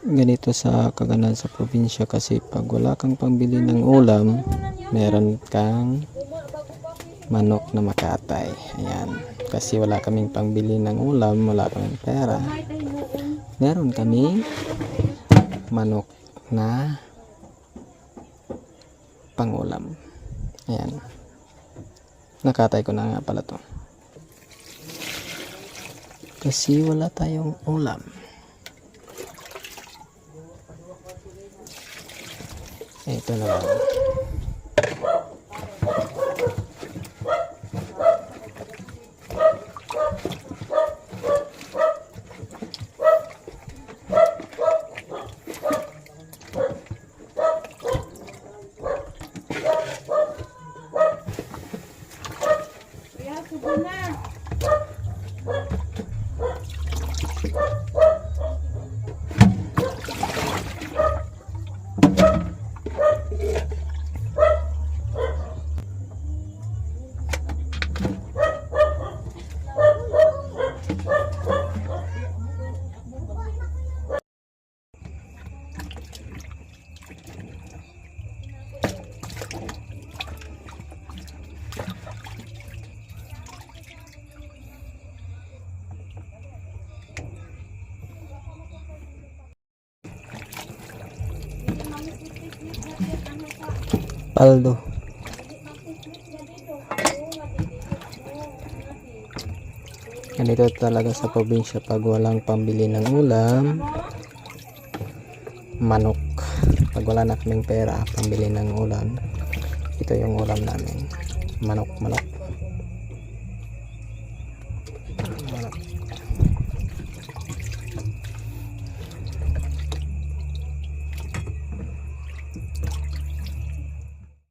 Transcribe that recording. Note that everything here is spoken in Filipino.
Ganito sa kaganan sa probinsya kasi pag wala kang pambili ng ulam, meron kang manok na makatay. Ayan. Kasi wala kaming pangbili ng ulam, wala kaming pera. Meron kaming manok na pangulam. Ayan. Nakatay ko na nga pala to. Kasi wala tayong ulam. Ito na lang. Paldo. Ganito talaga sa probinsya pag walang pambili ng ulam, manok. Pag wala na kaming pera pambili ng ulam, ito yung ulam namin, manok.